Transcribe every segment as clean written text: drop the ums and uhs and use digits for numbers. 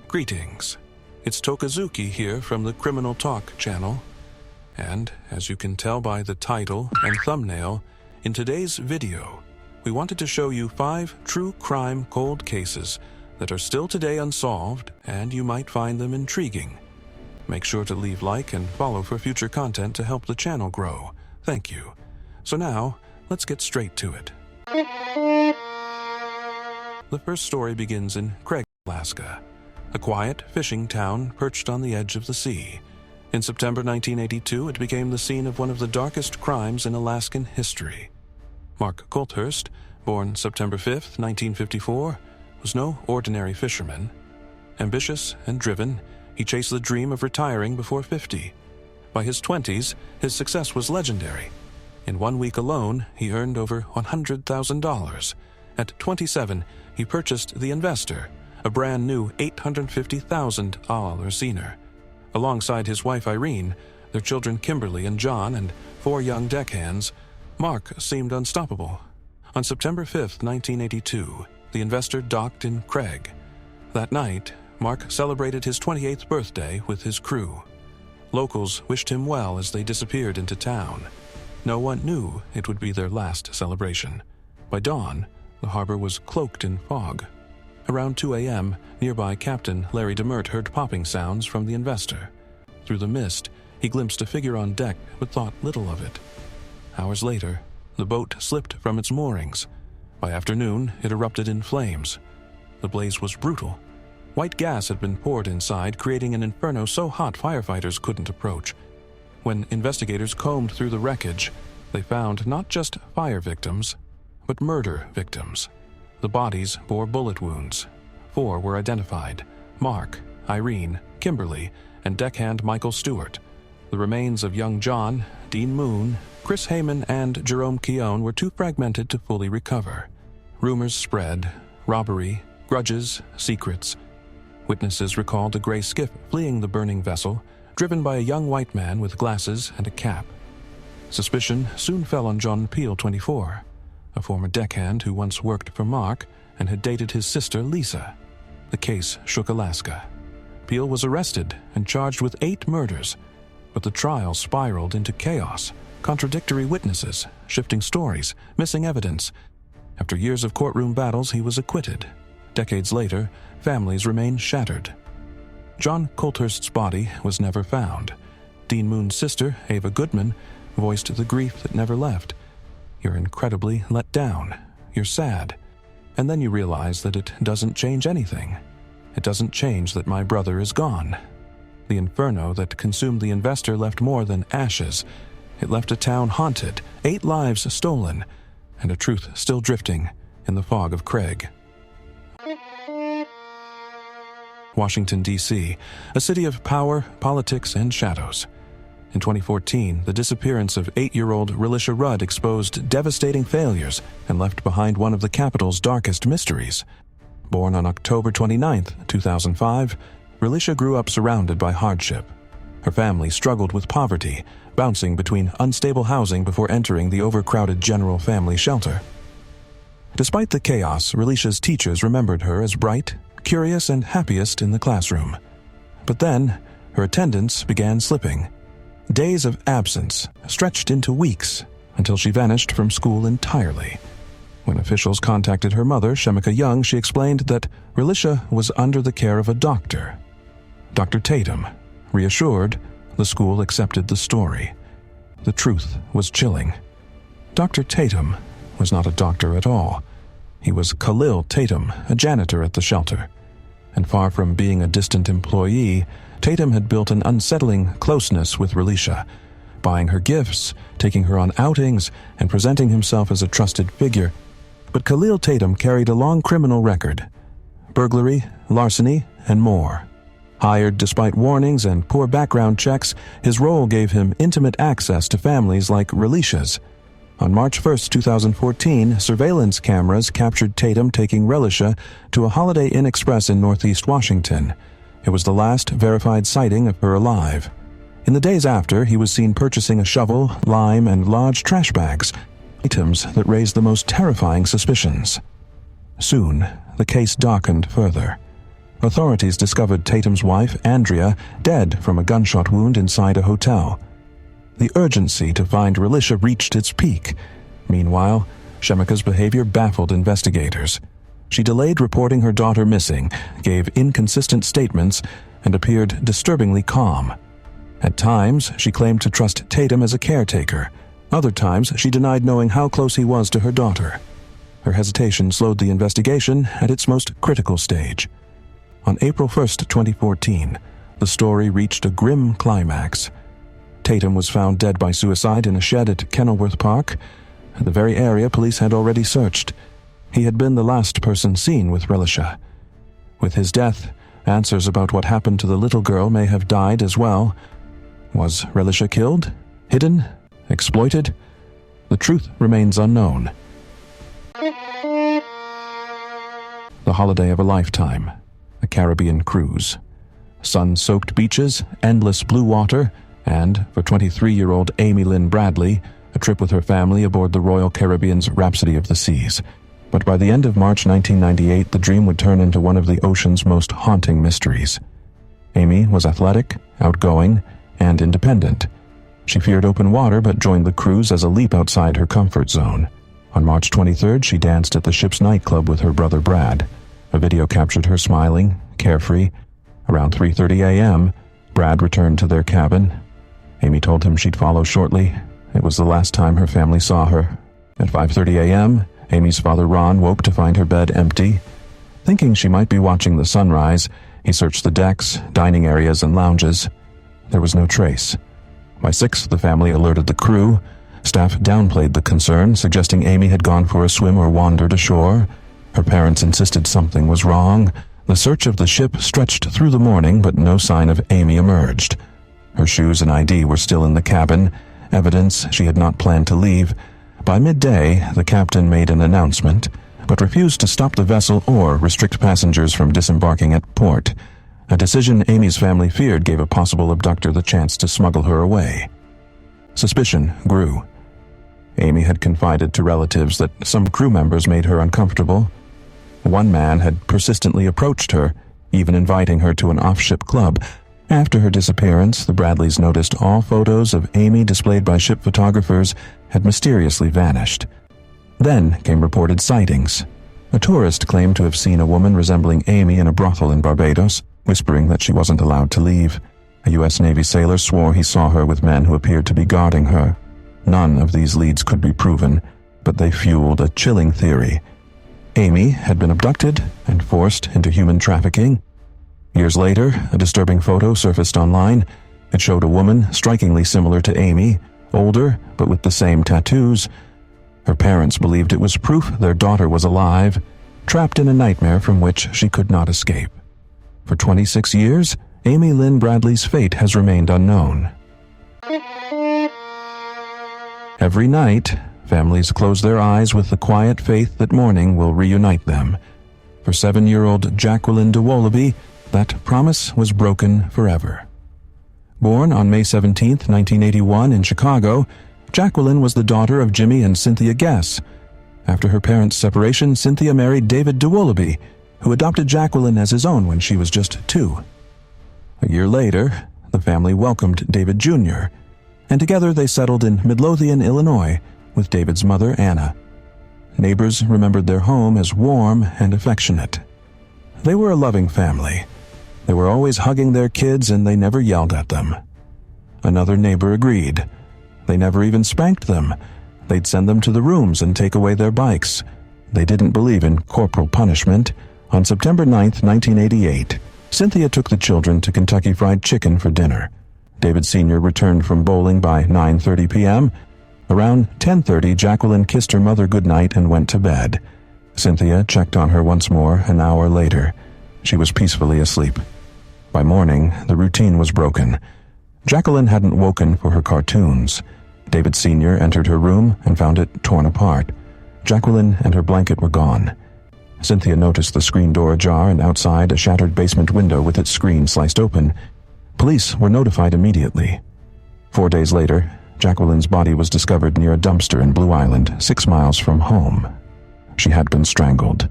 Greetings. It's Tokazuki here from the Criminal Talk channel. And, as you can tell by the title and thumbnail, in today's video, we wanted to show you 5 true crime cold cases that are still today unsolved, and you might find them intriguing. Make sure to leave like and follow for future content to help the channel grow. Thank you. So now, let's get straight to it. The first story begins in Craig, Alaska, a quiet fishing town perched on the edge of the sea. In September 1982, it became the scene of one of the darkest crimes in Alaskan history. Mark Colthurst, born September 5, 1954, was no ordinary fisherman. Ambitious and driven, he chased the dream of retiring before 50. By his 20s, his success was legendary. In 1 week alone, he earned over $100,000. At 27, he purchased The Investor, a brand new $850,000 Zener. Alongside his wife Irene, their children Kimberly and John, and 4 young deckhands, Mark seemed unstoppable. On September 5, 1982, The Investor docked in Craig. That night, Mark celebrated his 28th birthday with his crew. Locals wished him well as they disappeared into town. No one knew it would be their last celebration. By dawn, the harbor was cloaked in fog. Around 2 a.m., nearby Captain Larry Demert heard popping sounds from The Investor. Through the mist, he glimpsed a figure on deck but thought little of it. Hours later, the boat slipped from its moorings. By afternoon, it erupted in flames. The blaze was brutal. White gas had been poured inside, creating an inferno so hot firefighters couldn't approach. When investigators combed through the wreckage, they found not just fire victims, but murder victims. The bodies bore bullet wounds. 4 were identified: Mark, Irene, Kimberly, and deckhand Michael Stewart. The remains of young John, Dean Moon, Chris Heyman, and Jerome Keown were too fragmented to fully recover. Rumors spread: robbery, grudges, secrets. Witnesses recalled a gray skiff fleeing the burning vessel, driven by a young white man with glasses and a cap. Suspicion soon fell on John Peel, 24. A former deckhand who once worked for Mark and had dated his sister Lisa. The case shook Alaska. Peel was arrested and charged with 8 murders, but the trial spiraled into chaos, contradictory witnesses, shifting stories, missing evidence. After years of courtroom battles, he was acquitted. Decades later, families remained shattered. John Colthurst's body was never found. Dean Moon's sister, Ava Goodman, voiced the grief that never left. You're incredibly let down. You're sad. And then you realize that it doesn't change anything. It doesn't change that my brother is gone. The inferno that consumed The Investor left more than ashes. It left a town haunted, 8 lives stolen, and a truth still drifting in the fog of Craig. Washington, D.C., a city of power, politics, and shadows. In 2014, the disappearance of 8-year-old Relisha Rudd exposed devastating failures and left behind one of the capital's darkest mysteries. Born on October 29, 2005, Relisha grew up surrounded by hardship. Her family struggled with poverty, bouncing between unstable housing before entering the overcrowded general family shelter. Despite the chaos, Relisha's teachers remembered her as bright, curious, and happiest in the classroom. But then, her attendance began slipping. Days of absence stretched into weeks until she vanished from school entirely. When officials contacted her mother, Shemika Young, she explained that Relisha was under the care of a doctor. Dr. Tatum. Reassured, the school accepted the story. The truth was chilling. Dr. Tatum was not a doctor at all. He was Khalil Tatum, a janitor at the shelter. And far from being a distant employee, Tatum had built an unsettling closeness with Relisha, buying her gifts, taking her on outings, and presenting himself as a trusted figure. But Khalil Tatum carried a long criminal record: burglary, larceny, and more. Hired despite warnings and poor background checks, his role gave him intimate access to families like Relisha's. On March 1, 2014, surveillance cameras captured Tatum taking Relisha to a Holiday Inn Express in Northeast Washington. It was the last verified sighting of her alive. In the days after, he was seen purchasing a shovel, lime, and large trash bags, items that raised the most terrifying suspicions. Soon, the case darkened further. authorities discovered Tatum's wife, Andrea, dead from a gunshot wound inside a hotel. The urgency to find Relisha reached its peak. Meanwhile, Shemika's behavior baffled investigators. She delayed reporting her daughter missing, gave inconsistent statements, and appeared disturbingly calm. At times, she claimed to trust Tatum as a caretaker. Other times, she denied knowing how close he was to her daughter. Her hesitation slowed the investigation at its most critical stage. On April 1, 2014, the story reached a grim climax. Tatum was found dead by suicide in a shed at Kenilworth Park, the very area police had already searched. He had been the last person seen with Relisha. With his death, answers about what happened to the little girl may have died as well. Was Relisha killed? Hidden? Exploited? The truth remains unknown. The holiday of a lifetime. A Caribbean cruise. Sun-soaked beaches, endless blue water, and, for 23-year-old Amy Lynn Bradley, a trip with her family aboard the Royal Caribbean's Rhapsody of the Seas. But by the end of March 1998, the dream would turn into one of the ocean's most haunting mysteries. Amy was athletic, outgoing, and independent. She feared open water but joined the cruise as a leap outside her comfort zone. On March 23rd, she danced at the ship's nightclub with her brother Brad. A video captured her smiling, carefree. Around 3:30 a.m., Brad returned to their cabin. Amy told him she'd follow shortly. It was the last time her family saw her. At 5:30 a.m., Amy's father Ron woke to find her bed empty. Thinking she might be watching the sunrise, he searched the decks, dining areas, and lounges. There was no trace. By 6, the family alerted the crew. Staff downplayed the concern, suggesting Amy had gone for a swim or wandered ashore. Her parents insisted something was wrong. The search of the ship stretched through the morning, but no sign of Amy emerged. Her shoes and ID were still in the cabin, evidence she had not planned to leave. By midday, the captain made an announcement, but refused to stop the vessel or restrict passengers from disembarking at port. A decision Amy's family feared gave a possible abductor the chance to smuggle her away. Suspicion grew. Amy had confided to relatives that some crew members made her uncomfortable. One man had persistently approached her, even inviting her to an off-ship club. After her disappearance, the Bradleys noticed all photos of Amy displayed by ship photographers had mysteriously vanished. Then came reported sightings. A tourist claimed to have seen a woman resembling Amy in a brothel in Barbados, whispering that she wasn't allowed to leave. A U.S. Navy sailor swore he saw her with men who appeared to be guarding her. None of these leads could be proven, but they fueled a chilling theory. Amy had been abducted and forced into human trafficking. Years later, a disturbing photo surfaced online. It showed a woman strikingly similar to Amy, older but with the same tattoos. Her parents believed it was proof their daughter was alive, trapped in a nightmare from which she could not escape. For 26 years, Amy Lynn Bradley's fate has remained unknown. Every night, families close their eyes with the quiet faith that morning will reunite them. For 7-year-old Jacqueline DeWolaby, that promise was broken forever. Born on May 17, 1981 in Chicago, Jacqueline was the daughter of Jimmy and Cynthia Guess. After her parents' separation, Cynthia married David DeWolaby, who adopted Jacqueline as his own when she was just 2. A year later, the family welcomed David Jr., and together they settled in Midlothian, Illinois, with David's mother, Anna. Neighbors remembered their home as warm and affectionate. They were a loving family. They were always hugging their kids and they never yelled at them. Another neighbor agreed. They never even spanked them. They'd send them to the rooms and take away their bikes. They didn't believe in corporal punishment. On September 9, 1988, Cynthia took the children to Kentucky Fried Chicken for dinner. David Sr. returned from bowling by 9:30 p.m. Around 10:30, Jacqueline kissed her mother goodnight and went to bed. Cynthia checked on her once more an hour later. She was peacefully asleep. By morning, the routine was broken. Jacqueline hadn't woken for her cartoons. David Sr. entered her room and found it torn apart. Jacqueline and her blanket were gone. Cynthia noticed the screen door ajar and outside a shattered basement window with its screen sliced open. Police were notified immediately. 4 days later, Jacqueline's body was discovered near a dumpster in Blue Island, 6 miles from home. She had been strangled.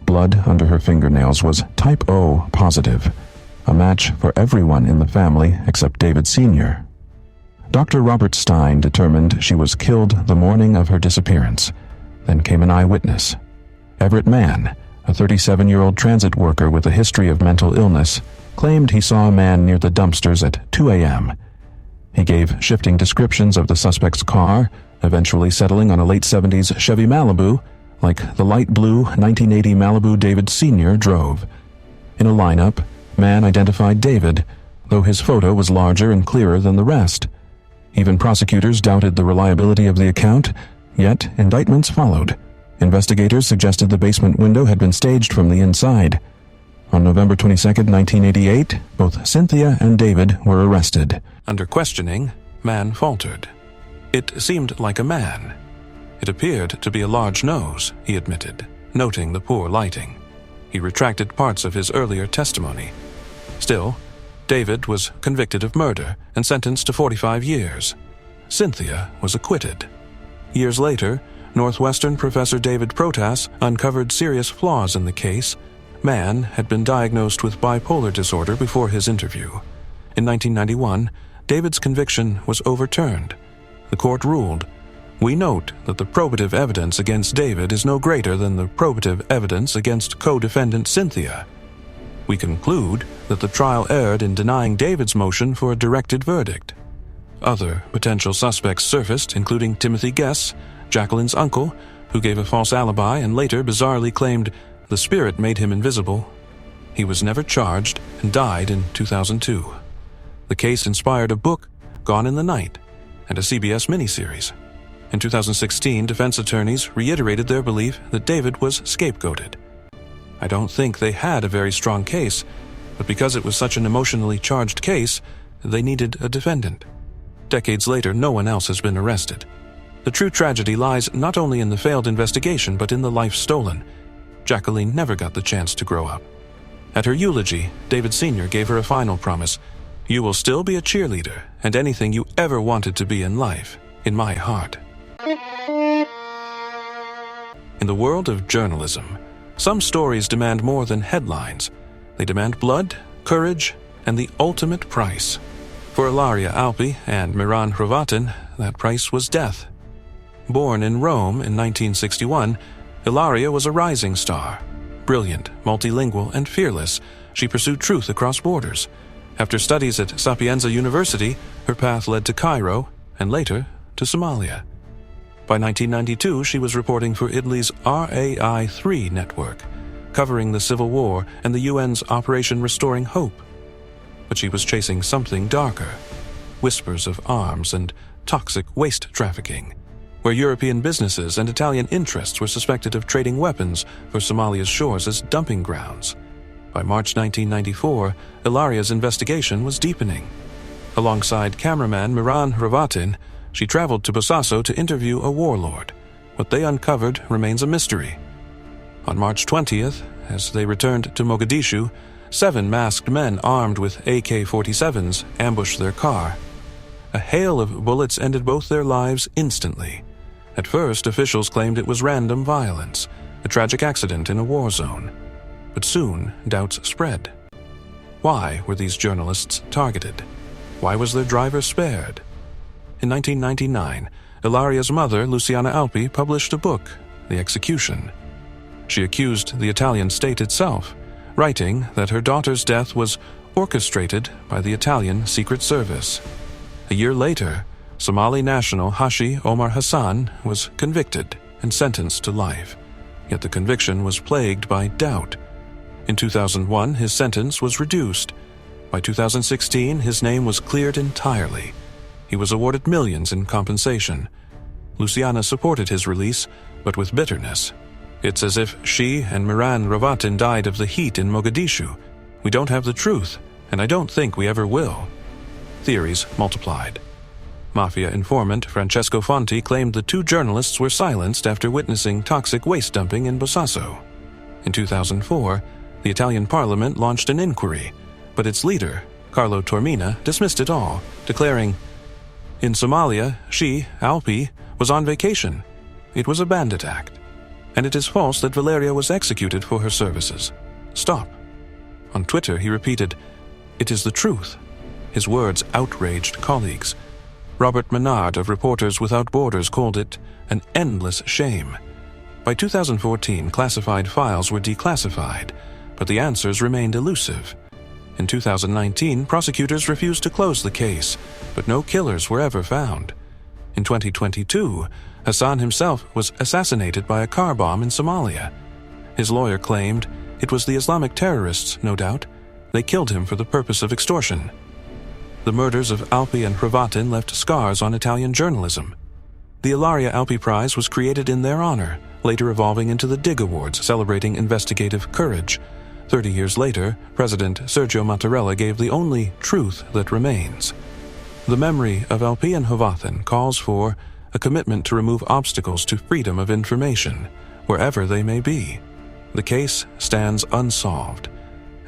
blood under her fingernails was type O positive, a match for everyone in the family except David Sr. Dr. Robert Stein determined she was killed the morning of her disappearance. Then came an eyewitness. Everett Mann, a 37-year-old transit worker with a history of mental illness, claimed he saw a man near the dumpsters at 2 a.m. He gave shifting descriptions of the suspect's car, eventually settling on a late 70s Chevy Malibu, like the light blue 1980 Malibu David Sr. drove. In a lineup, Mann identified David, though his photo was larger and clearer than the rest. Even prosecutors doubted the reliability of the account, yet indictments followed. Investigators suggested the basement window had been staged from the inside. On November 22, 1988, both Cynthia and David were arrested. Under questioning, Mann faltered. It seemed like a man. It appeared to be a large nose, he admitted, noting the poor lighting. He retracted parts of his earlier testimony. Still, David was convicted of murder and sentenced to 45 years. Cynthia was acquitted. Years later, Northwestern professor David Protas uncovered serious flaws in the case. Mann had been diagnosed with bipolar disorder before his interview. In 1991, David's conviction was overturned. The court ruled, "We note that the probative evidence against David is no greater than the probative evidence against co-defendant Cynthia. We conclude that the trial erred in denying David's motion for a directed verdict." Other potential suspects surfaced, including Timothy Guess, Jacqueline's uncle, who gave a false alibi and later bizarrely claimed the spirit made him invisible. He was never charged and died in 2002. The case inspired a book, Gone in the Night, and a CBS miniseries. In 2016, defense attorneys reiterated their belief that David was scapegoated. I don't think they had a very strong case, but because it was such an emotionally charged case, they needed a defendant. Decades later, no one else has been arrested. The true tragedy lies not only in the failed investigation, but in the life stolen. Jacqueline never got the chance to grow up. At her eulogy, David Sr. gave her a final promise: "You will still be a cheerleader and anything you ever wanted to be in life, in my heart." In the world of journalism, some stories demand more than headlines. They demand blood, courage, and the ultimate price. For Ilaria Alpi and Miran Hrvatin, that price was death. Born in Rome in 1961, Ilaria was a rising star. Brilliant, multilingual, and fearless, she pursued truth across borders. After studies at Sapienza University, her path led to Cairo and later to Somalia. By 1992, she was reporting for Italy's RAI3 network, covering the Civil War and the UN's Operation Restoring Hope. But she was chasing something darker: whispers of arms and toxic waste trafficking, where European businesses and Italian interests were suspected of trading weapons for Somalia's shores as dumping grounds. By March 1994, Ilaria's investigation was deepening. Alongside cameraman Miran Hrvatin, she traveled to Bosaso to interview a warlord. What they uncovered remains a mystery. On March 20th, as they returned to Mogadishu, 7 masked men armed with AK-47s ambushed their car. A hail of bullets ended both their lives instantly. At first, officials claimed it was random violence, a tragic accident in a war zone. But soon, doubts spread. Why were these journalists targeted? Why was their driver spared? In 1999, Ilaria's mother, Luciana Alpi, published a book, The Execution. She accused the Italian state itself, writing that her daughter's death was orchestrated by the Italian Secret Service. A year later, Somali national Hashi Omar Hassan was convicted and sentenced to life, yet the conviction was plagued by doubt. In 2001, his sentence was reduced. By 2016, his name was cleared entirely. He was awarded millions in compensation. Luciana supported his release, but with bitterness. It's as if she and Miran Hrvatin died of the heat in Mogadishu. We don't have the truth, and I don't think we ever will. Theories multiplied. Mafia informant Francesco Fonti claimed the 2 journalists were silenced after witnessing toxic waste dumping in Bosaso. In 2004, the Italian parliament launched an inquiry, but its leader, Carlo Tormina, dismissed it all, declaring, "In Somalia, she, Alpi, was on vacation. It was a bandit act." and it is false that Valeria was executed for her services. Stop." On Twitter, he repeated, "It is the truth." His words outraged colleagues. Robert Menard of Reporters Without Borders called it an endless shame. By 2014, classified files were declassified, but the answers remained elusive. In 2019, prosecutors refused to close the case, but no killers were ever found. In 2022, Hassan himself was assassinated by a car bomb in Somalia. His lawyer claimed it was the Islamic terrorists, no doubt. They killed him for the purpose of extortion. The murders of Alpi and Hrvatin left scars on Italian journalism. The Ilaria Alpi Prize was created in their honor, later evolving into the Dig Awards, celebrating investigative courage. 30 years later, President Sergio Mattarella gave the only truth that remains. The memory of Alpi and Hrvatin calls for a commitment to remove obstacles to freedom of information, wherever they may be. The case stands unsolved,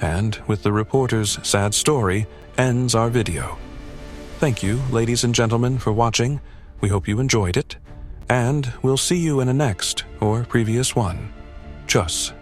and with the reporter's sad story ends our video. Thank you, ladies and gentlemen, for watching. We hope you enjoyed it, and we'll see you in a next or previous one. Tschüss.